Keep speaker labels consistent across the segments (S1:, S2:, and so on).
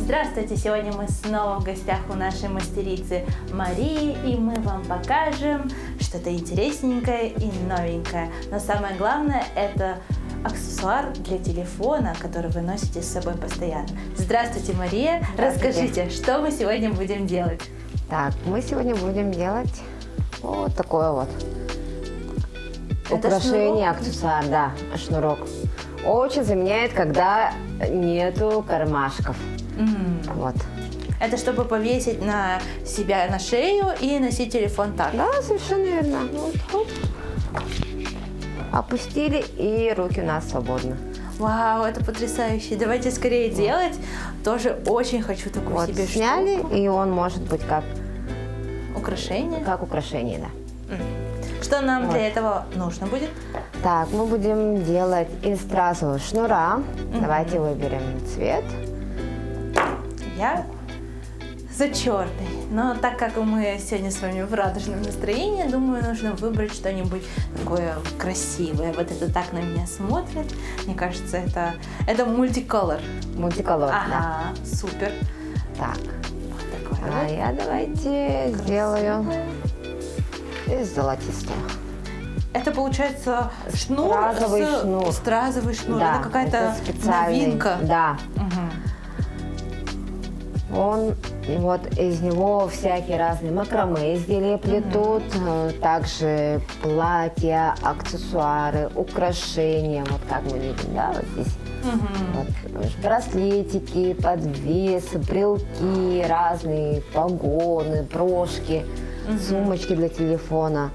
S1: Здравствуйте! Сегодня мы снова в гостях у нашей мастерицы Марии, и мы вам покажем что-то интересненькое и новенькое. Но самое главное, это аксессуар для телефона, который вы носите с собой постоянно. Здравствуйте, Мария!
S2: Здравствуйте.
S1: Расскажите, что мы сегодня будем делать?
S2: Так, мы сегодня будем делать вот такое вот
S1: Это
S2: украшение,
S1: шнурок?
S2: аксессуар, да, шнурок. Очень заменяет, когда нету кармашков. Вот.
S1: Это чтобы повесить на себя на шею и носить телефон так.
S2: Да, совершенно верно. Вот, хоп. Опустили, и руки у нас свободны.
S1: Вау, это потрясающе! Давайте скорее делать. Тоже очень хочу такую
S2: Вот,
S1: себе
S2: сняли,
S1: штуку.
S2: и он может быть как
S1: Украшение.
S2: да.
S1: Что нам
S2: Вот.
S1: для этого нужно будет?
S2: Так, мы будем делать из стразового шнура. Давайте выберем цвет.
S1: Я за черный. Но так как мы сегодня с вами в радужном настроении, думаю, нужно выбрать что-нибудь такое красивое. Вот это так на меня смотрит. Мне кажется, это мультиколор.
S2: Мультиколор, да.
S1: Ага, супер.
S2: Так,
S1: Вот такое
S2: а
S1: вот.
S2: я давайте сделаю из золотистого.
S1: Это получается шнур,
S2: Стразовый шнур.
S1: стразовый шнур.
S2: Да,
S1: это какая-то
S2: это специальный,
S1: новинка.
S2: Да,
S1: Мгм.
S2: он, вот из него всякие разные макраме изделия плетут, также платья, аксессуары, украшения, вот как мы видим, да, вот здесь. Вот, браслетики, подвесы, брелки, разные погоны, брошки, сумочки для телефона.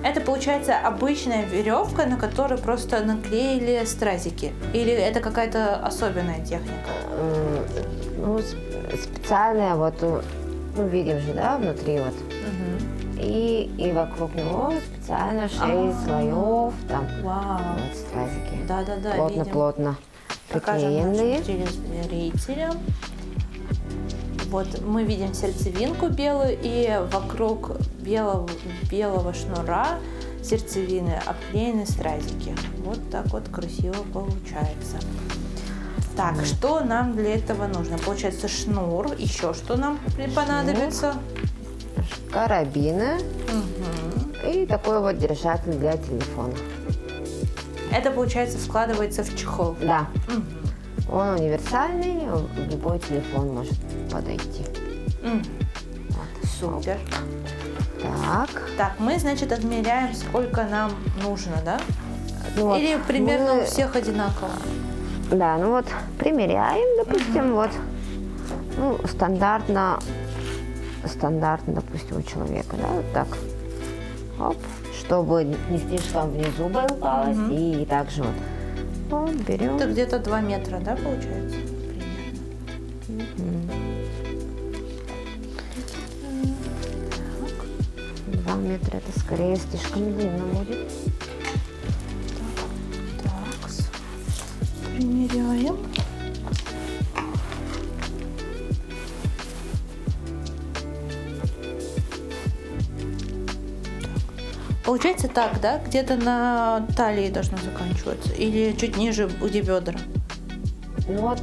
S1: Это получается обычная веревка, на которой просто наклеили стразики? Или это какая-то особенная техника?
S2: Ну, специальная, вот, ну, видим же, да, внутри вот. И вокруг него специально 6 слоев, там,
S1: Вау!
S2: вот стразики.
S1: Да-да-да, видим.
S2: Плотно-плотно
S1: Покажем нашим
S2: приклеенные.
S1: телезрителям. Вот мы видим сердцевинку белую, и вокруг белого шнура сердцевины обклеены стразики. Вот так вот красиво получается. Так, что нам для этого нужно? Получается шнур, еще что нам понадобится?
S2: Карабины
S1: Мгм.
S2: и такой вот держатель для телефона.
S1: Это, получается, складывается в чехол.
S2: Да,
S1: Мгм.
S2: он универсальный, в любой телефон может подойти.
S1: Мгм. Супер.
S2: Так.
S1: Так, мы, значит, отмеряем, сколько нам нужно, да?
S2: Ну вот
S1: Или примерно
S2: мы-
S1: у всех одинаково?
S2: Да, ну вот примеряем, допустим, вот, ну, стандартно, допустим, у человека, да, вот так, оп, чтобы не слишком внизу болталось, и также вот берем.
S1: Это где-то 2 метра, да, получается? Примерно.
S2: 2 метра это скорее слишком длинно будет.
S1: Так, примеряем. Получается так, да? Где-то на талии должно заканчиваться? Или чуть ниже, где бедра?
S2: Ну вот,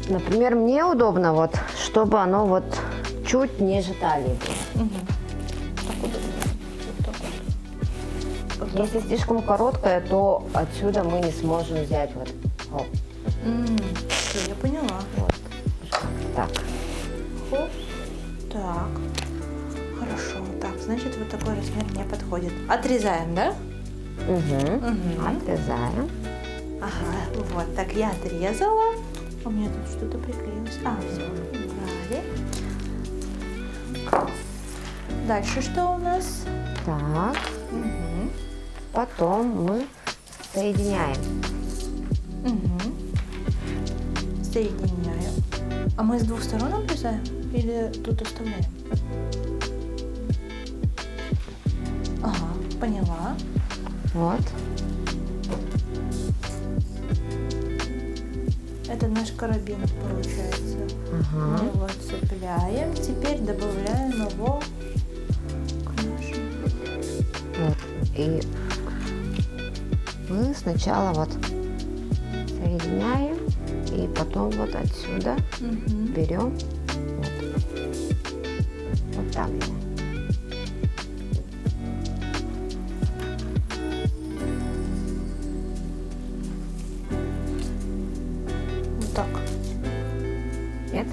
S2: например, мне удобно вот, чтобы оно вот чуть ниже талии было.
S1: Так удобно. Вот так вот.
S2: Если слишком короткое, то отсюда мы не сможем взять вот. Оп,
S1: Всё, я поняла.
S2: вот. Так.
S1: Хоп. Так. Хорошо. Так, значит, вот такой размер мне подходит. Отрезаем, да?
S2: Отрезаем.
S1: Ага, вот так я отрезала. У меня тут что-то приклеилось. Все, убрали. Дальше что у нас?
S2: Так. Потом мы соединяем.
S1: Соединяем. А мы с двух сторон обрезаем или тут оставляем? Ага, поняла.
S2: Вот.
S1: Это наш карабин получается. Мы
S2: Ага.
S1: его цепляем. Теперь добавляем его к нашему.
S2: Вот. И мы сначала вот соединяем И потом вот отсюда берем вот так же.
S1: Вот так.
S2: Нет?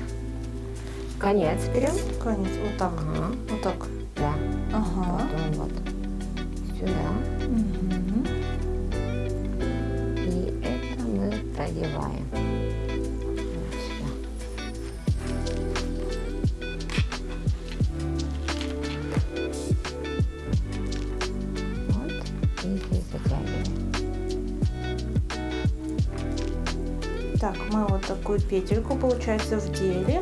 S2: Конец берем.
S1: Конец. Вот так.
S2: Ага.
S1: Вот так.
S2: Да.
S1: Ага.
S2: Потом вот сюда.
S1: Мгм.
S2: И это мы продеваем. Вот сюда. Вот. И здесь затягиваем.
S1: Так, мы вот такую петельку, получается, вдели.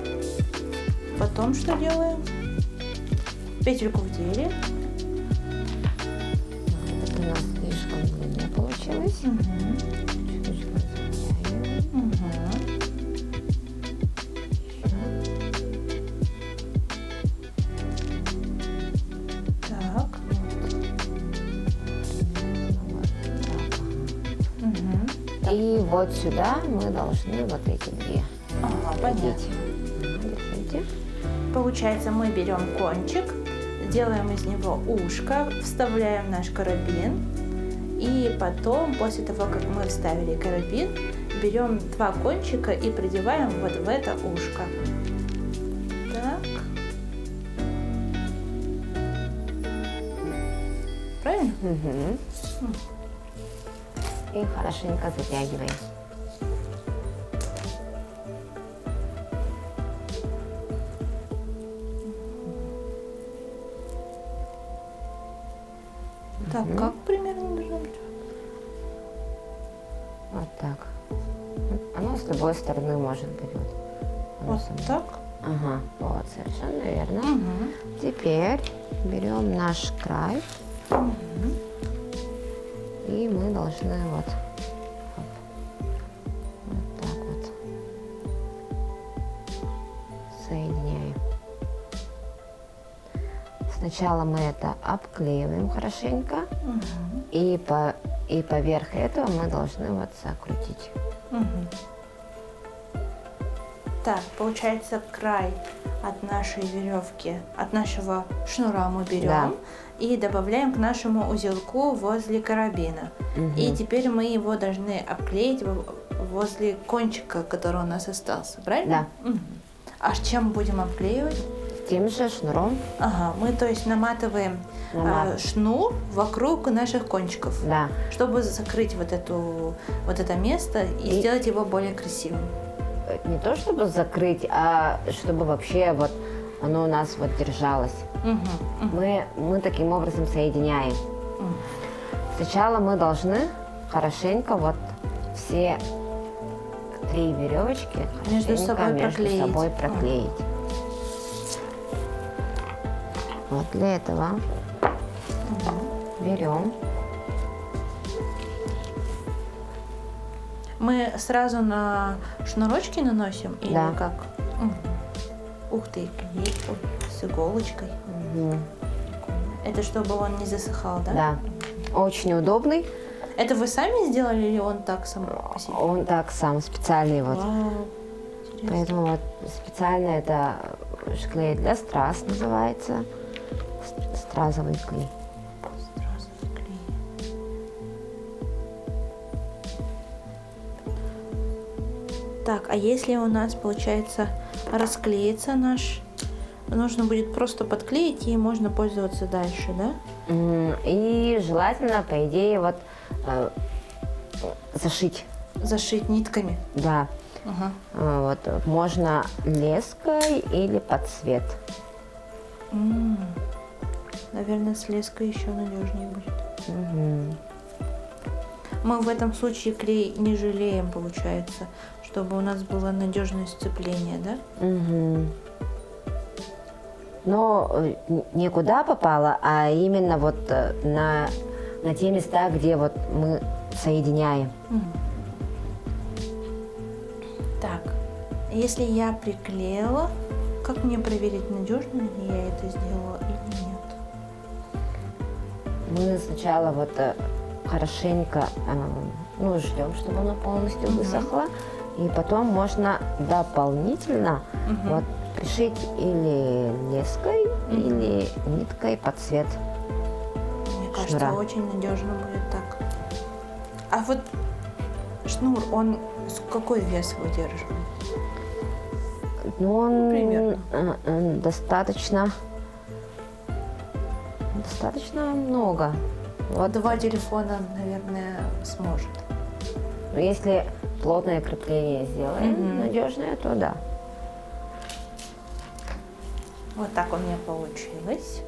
S1: Потом что делаем? Петельку вдели.
S2: Это у нас слишком длинно получилось. Чуть-чуть затягиваем.
S1: Так.
S2: Вот так.
S1: Мгм.
S2: И вот сюда мы должны вот эти две
S1: Ага, понятно.
S2: одеть. Держите.
S1: Получается, мы берем кончик, делаем из него ушко, вставляем наш карабин. И потом, после того, как мы вставили карабин, берем два кончика и продеваем вот в это ушко. Так. Правильно?
S2: Мгм. И хорошенько затягиваем.
S1: Так, как примерно должно быть?
S2: Вот так. Оно с любой стороны может быть. Оно
S1: Вот
S2: само.
S1: так?
S2: Ага, вот, совершенно верно.
S1: Мгм.
S2: Теперь берем наш край. И мы должны вот так вот соединяем. Сначала мы это обклеиваем хорошенько, и поверх этого мы должны вот закрутить.
S1: Мгм. Так, получается, край от нашей веревки, от нашего шнура мы берем
S2: Да.
S1: и добавляем к нашему узелку возле карабина. И теперь мы его должны обклеить возле кончика, который у нас остался, правильно?
S2: Да.
S1: Мгм. А с чем будем обклеивать?
S2: Тем же шнуром.
S1: Ага, мы то есть наматываем шнур вокруг наших кончиков,
S2: Да.
S1: чтобы закрыть вот это место и сделать его более красивым.
S2: Не то чтобы закрыть, а чтобы вообще вот оно у нас вот держалось. Мы таким образом соединяем. Сначала мы должны хорошенько вот все три веревочки
S1: Между собой проклеить.
S2: проклеить. Вот для этого берем.
S1: Мы сразу на шнурочки наносим или
S2: Да.
S1: как? Ух ты, клей с иголочкой.
S2: Мгм.
S1: Это чтобы он не засыхал, да?
S2: Да. Очень удобный.
S1: Это вы сами сделали или он так сам по себе?
S2: Он так сам специальный вот.
S1: Вау, интересно.
S2: Поэтому вот специально это клей для страз называется. Стразовый клей.
S1: Сразу клей. Так, а если у нас получается расклеится наш, нужно будет просто подклеить и можно пользоваться дальше, да?
S2: И желательно, по идее, вот зашить.
S1: Зашить нитками.
S2: Да.
S1: Ага.
S2: Вот можно леской или под цвет.
S1: Наверное, с леской еще надежнее будет.
S2: Мгм.
S1: Мы в этом случае клей не жалеем, получается, чтобы у нас было надежное сцепление, да?
S2: Мгм. Но не куда попало, а именно вот на те места, где вот мы соединяем.
S1: Так, если я приклеила, как мне проверить, надежно ли я это сделала или нет?
S2: Мы сначала вот хорошенько ждем, чтобы оно полностью высохло. И потом можно дополнительно вот пришить или леской, или ниткой под цвет.
S1: Мне кажется,
S2: шнура.
S1: очень надежно будет так. А вот шнур, он какой вес выдерживает?
S2: Ну, он
S1: Примерно.
S2: достаточно много.
S1: Вот 2 телефона, наверное, сможет.
S2: Но если плотное крепление сделаем, надежное, то да.
S1: Вот так у меня получилось.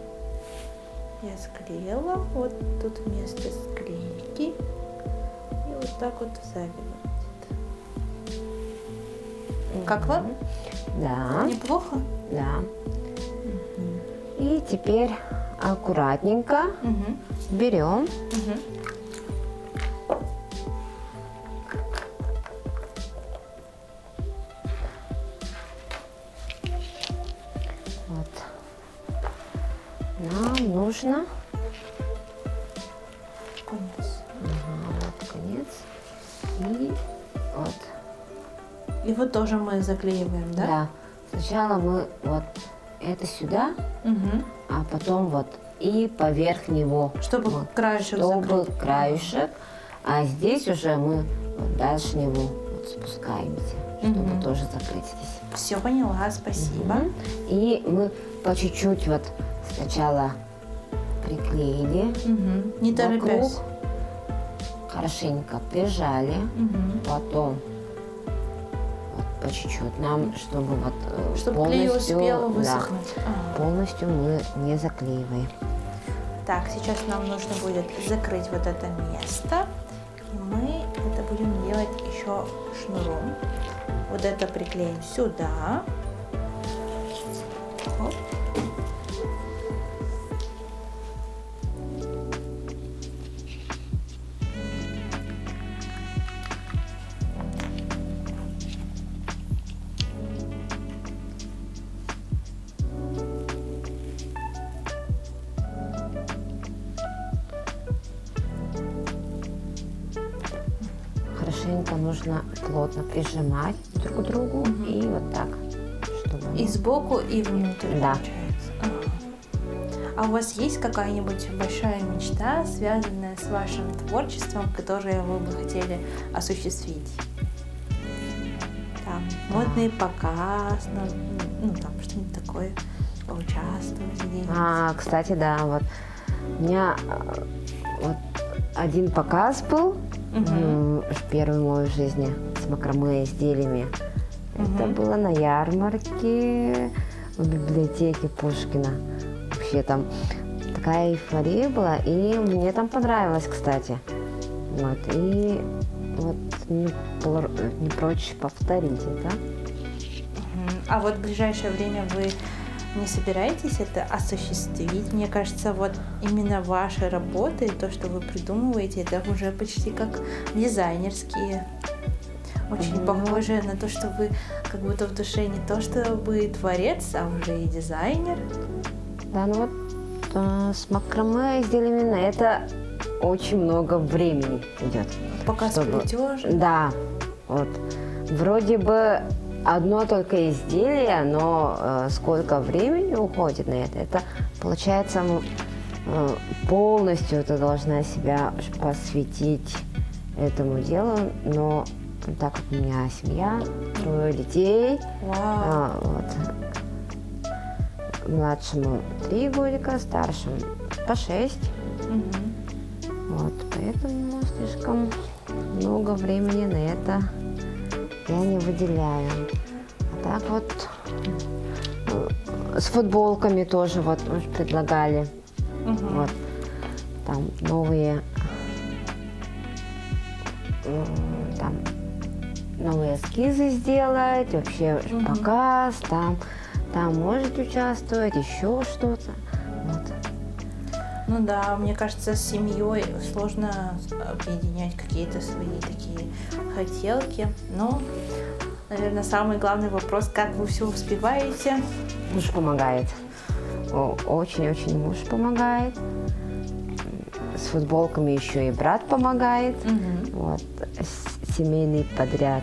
S1: Я склеила. Вот тут место склейки. И вот так вот сзади будет. Как вам?
S2: Да,
S1: Неплохо?
S2: да. И теперь аккуратненько берем вот. Нам нужно
S1: Конец.
S2: вот конец и вот.
S1: И вот тоже мы заклеиваем, да?
S2: Да. Сначала мы вот это сюда,
S1: Мгм.
S2: а потом вот и поверх него.
S1: Чтобы
S2: вот,
S1: краешек
S2: чтобы
S1: закрыть.
S2: краешек, а здесь уже мы вот дальше него вот спускаемся, чтобы тоже закрыть здесь.
S1: Все поняла, спасибо.
S2: И мы по чуть-чуть вот сначала приклеили,
S1: Мгм. Не
S2: вокруг,
S1: торопясь.
S2: хорошенько прижали, потом вот по чуть-чуть нам, чтобы вот
S1: Чтобы клей
S2: полностью,
S1: успел
S2: да,
S1: высохнуть. Ага.
S2: полностью мы не заклеиваем.
S1: Так, сейчас нам нужно будет закрыть вот это место. И мы это будем делать еще шнуром. Вот это приклеим сюда. Оп.
S2: Хорошенько нужно плотно прижимать друг к другу и вот так, чтобы
S1: И сбоку, и внутрь
S2: Да.
S1: получается. Ага. А у вас есть какая-нибудь большая мечта, связанная с вашим творчеством, которую вы бы хотели осуществить? Там модный показ, ну там что-нибудь такое, поучаствовать где-нибудь.
S2: Кстати, да, вот у меня вот один показ был, первый мой в жизни с макраме изделиями. Это было на ярмарке в библиотеке Пушкина. Вообще там такая эйфория была, и мне там понравилось, кстати. Вот, и вот не прочь повторить это.
S1: А вот в ближайшее время вы не собираетесь это осуществить? Мне кажется, вот именно ваши работы, то, что вы придумываете, это уже почти как дизайнерские. Очень похоже на то, что вы как будто в душе не то, что вы творец, а уже и дизайнер.
S2: Да, ну вот с макраме изделиями на это очень много времени идет.
S1: Пока
S2: чтобы-
S1: сплетешь.
S2: Да, вот. Вроде бы одно только изделие, но сколько времени уходит на это? Это получается полностью ты должна себя посвятить этому делу, но так как у меня семья, 3 детей,
S1: Вау.
S2: вот, младшему 3 годика, старшему по 6. Вот, поэтому слишком много времени на это я не выделяю. А так вот с футболками тоже вот уж предлагали. Вот, там новые там новые эскизы сделать, вообще показ, там можете участвовать, еще что-то. Вот.
S1: Ну да, мне кажется, с семьей сложно объединять какие-то свои такие хотелки. Но, наверное, самый главный вопрос, как вы все успеваете.
S2: Муж помогает. Очень-очень муж помогает. С футболками еще и брат помогает. Вот. Семейный подряд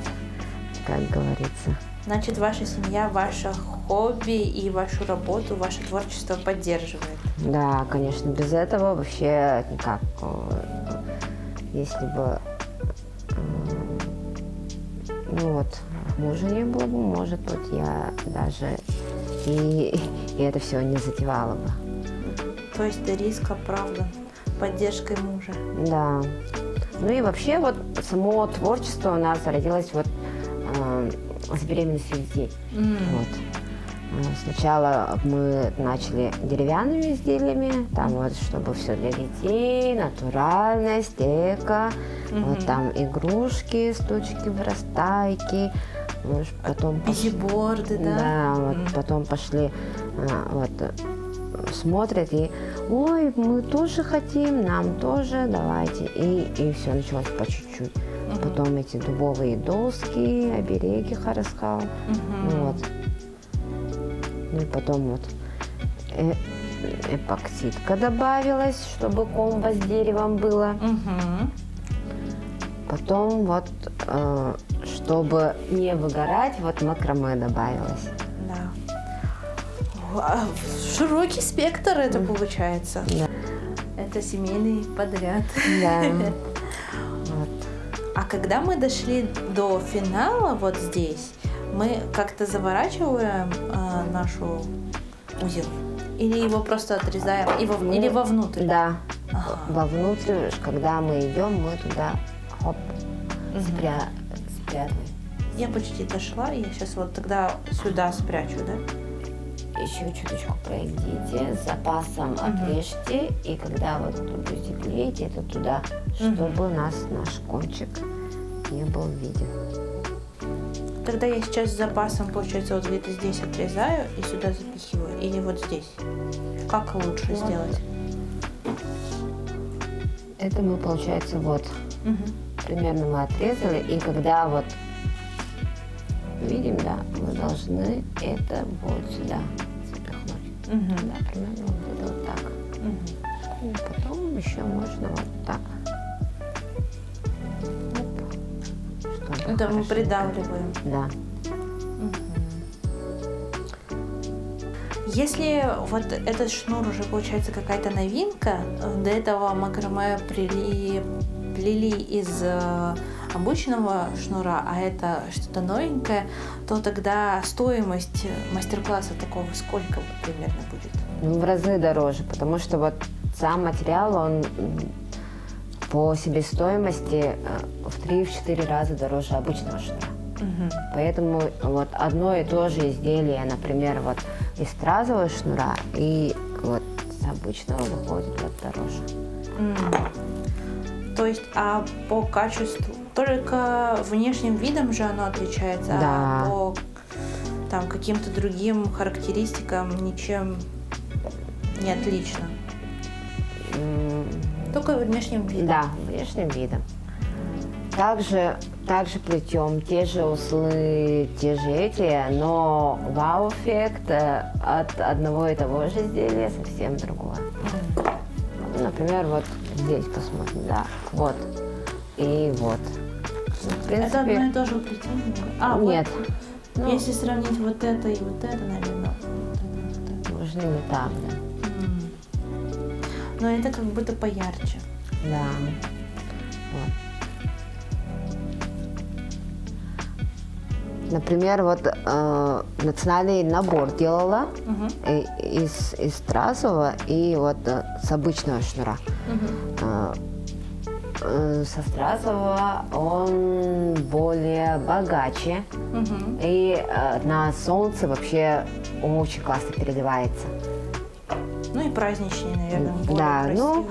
S2: как говорится.
S1: Значит, ваша семья, ваше хобби и вашу работу, ваше творчество поддерживает.
S2: Да, конечно, без этого вообще никак. Если бы, ну вот, мужа не было бы, может быть, я даже и это все не затевала бы.
S1: То есть риск оправдан поддержкой мужа.
S2: Да. Ну и вообще вот само творчество у нас родилось вот с беременностью детей. Вот. Сначала мы начали деревянными изделиями, там вот, чтобы все для детей, натуральность, эко, вот там игрушки, стучки, вырастайки, потом
S1: Бизиборды, да?
S2: Да, вот потом пошли, вот, смотрят и, ой, мы тоже хотим, нам тоже, давайте, и все началось по чуть-чуть. Потом эти дубовые доски, обереги Хараскал, вот. Ну и потом вот эпоксидка добавилась, чтобы комбо с деревом было. Потом вот, чтобы не выгорать, вот макраме добавилось.
S1: Да. Широкий спектр это получается.
S2: Да.
S1: Это семейный подряд.
S2: Да. Вот.
S1: А когда мы дошли до финала вот здесь, мы как-то заворачиваем нашу узел? Или его просто отрезаем? Или вовнутрь?
S2: Да.
S1: Ага.
S2: Вовнутрь, когда мы идем, мы туда хоп, спрятываем.
S1: Я почти дошла, я сейчас вот тогда сюда спрячу, да?
S2: Еще чуточку пройдите, с запасом отрежьте, и когда вот будете клеить это туда, чтобы наш кончик не был виден.
S1: Тогда я сейчас с запасом, получается, вот где-то здесь отрезаю и сюда запихиваю. Или вот здесь. Как лучше сделать?
S2: Это мы, получается, вот, примерно мы отрезали, и когда вот видим, да, мы должны это вот сюда запихнуть. Да, примерно вот это вот так. И потом еще можно вот так. Оп.
S1: Это мы
S2: хорошо.
S1: придавливаем.
S2: Да.
S1: Если вот этот шнур уже получается какая-то новинка, до этого макраме плели из обычного шнура, а это что-то новенькое, то тогда стоимость мастер-класса такого сколько примерно будет?
S2: Ну, в разы дороже, потому что вот сам материал, он по себестоимости в 3-4 раза дороже обычного шнура. Поэтому вот одно и то же изделие, например, вот из стразового шнура и вот с обычного выходит вот дороже.
S1: То есть, а по качеству, только внешним видом же оно отличается,
S2: Да.
S1: а по там, каким-то другим характеристикам ничем не отлично? Только внешним видом?
S2: Да, внешним видом. Также плетем те же узлы, те же эти, но вау-эффект от одного и того же изделия совсем другой. Например, вот здесь посмотрим, да, вот и вот. В принципе,
S1: Это одно и то же плетение?
S2: нет.
S1: Вот, если сравнить вот это и вот это, наверное.
S2: Можно не так, да.
S1: Но это как будто поярче.
S2: Да. Вот. Например, вот национальный набор делала из стразового и вот с обычного шнура. Со стразового он более богаче и на солнце вообще очень классно переливается.
S1: Ну и праздничнее, наверное, более
S2: Да,
S1: красиво.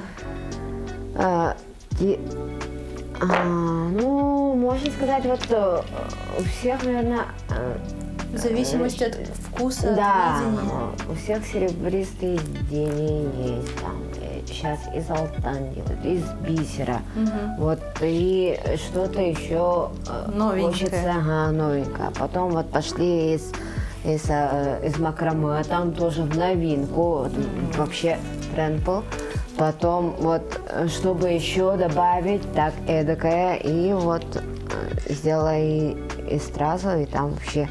S2: Ну, можно сказать, вот у всех, наверное...
S1: В зависимости от вкуса,
S2: да,
S1: от видения.
S2: у всех серебристые изделия есть, там, сейчас из алтан делают, из бисера, вот, и что-то еще
S1: Новенькое.
S2: хочется, новенькое. Потом вот пошли из макраме, там тоже в новинку, вот, вообще тренд был. Потом вот, чтобы еще добавить, так эдакое, и вот сделала и и стразов, и там вообще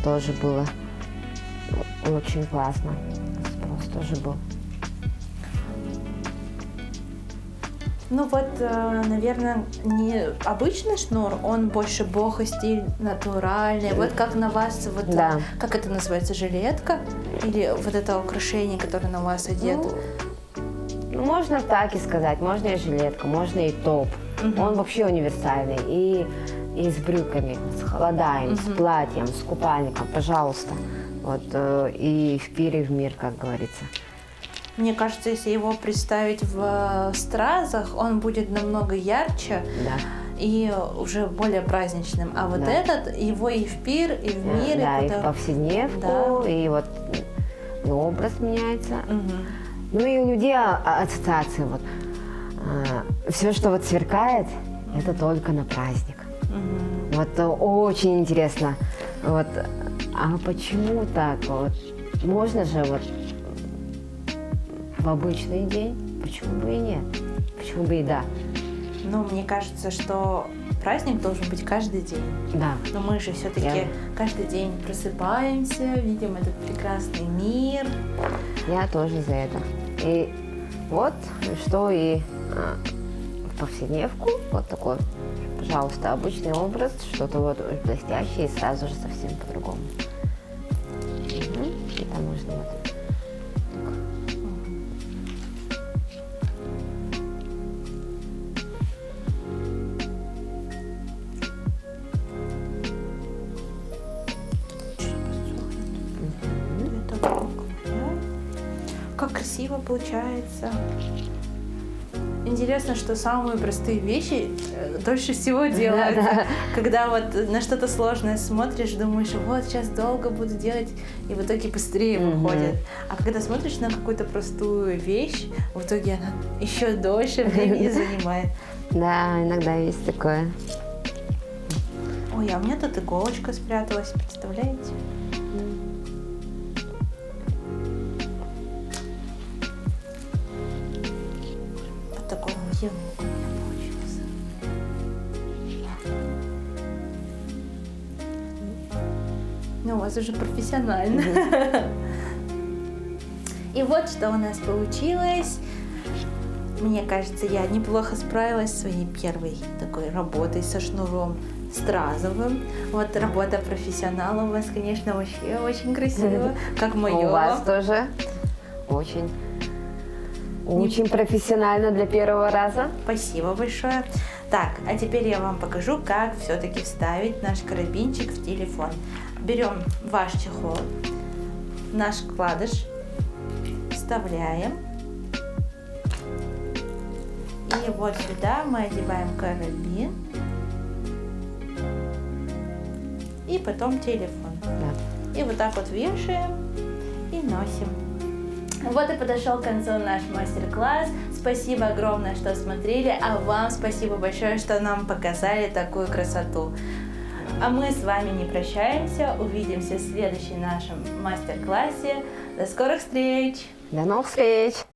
S2: тоже было очень классно. Спрос тоже был.
S1: Ну вот, наверное, не обычный шнур, он больше бохо стиль натуральный. Вот как на вас, вот,
S2: Да.
S1: как это называется, жилетка? Или вот это украшение, которое на вас одето?
S2: Ну, можно так и сказать, можно и жилетка, можно и топ. Он вообще универсальный. И с брюками, с холодами, с платьем, с купальником, пожалуйста. Вот, и в пир, и в мир, как говорится.
S1: Мне кажется, если его представить в стразах, он будет намного ярче
S2: Да.
S1: и уже более праздничным. А вот
S2: Да.
S1: этот, его и в пир, и в мир.
S2: Да, и
S1: куда-
S2: в повседневку,
S1: Да.
S2: и вот и образ меняется.
S1: Мгм.
S2: Ну и у людей ассоциации вот. Все, что вот сверкает, это только на праздник.
S1: Мгм.
S2: Вот очень интересно. Вот, а почему так? Вот, можно же вот в обычный день? Почему бы и нет? Почему бы и да?
S1: Ну, мне кажется, что праздник должен быть каждый день.
S2: Да.
S1: Но мы же все-таки
S2: Я-
S1: каждый день просыпаемся, видим этот прекрасный мир.
S2: Я тоже за это. И вот, что и в повседневку, вот такой, пожалуйста, обычный образ, что-то вот блестящее, и сразу же совсем по-другому. И там можно вот.
S1: Это вокруг, да? Как красиво получается. Интересно, что самые простые вещи дольше всего делаются.
S2: Да.
S1: Когда вот на что-то сложное смотришь, думаешь, вот сейчас долго буду делать, и в итоге быстрее выходит. А когда смотришь на какую-то простую вещь, в итоге она еще дольше времени занимает.
S2: Да, иногда есть такое.
S1: Ой, а у меня тут иголочка спряталась, представляете? Вот такой узелок у меня получился. Ну, у вас уже профессионально. И вот что у нас получилось. Мне кажется, я неплохо справилась со своей первой такой работой со шнуром стразовым. Вот работа профессионала у вас, конечно, вообще очень красиво, как мое.
S2: У вас тоже очень, очень профессионально для первого раза.
S1: Спасибо большое. Так, а теперь я вам покажу, как все-таки вставить наш карабинчик в телефон. Берем ваш чехол, наш вкладыш, вставляем. И вот сюда мы одеваем карабин. И потом телефон.
S2: Да.
S1: И вот так вот вешаем и носим. Вот и подошел к концу наш мастер-класс. Спасибо огромное, что смотрели, а вам спасибо большое, что нам показали такую красоту. А мы с вами не прощаемся, увидимся в следующем нашем мастер-классе. До скорых встреч!
S2: До новых встреч!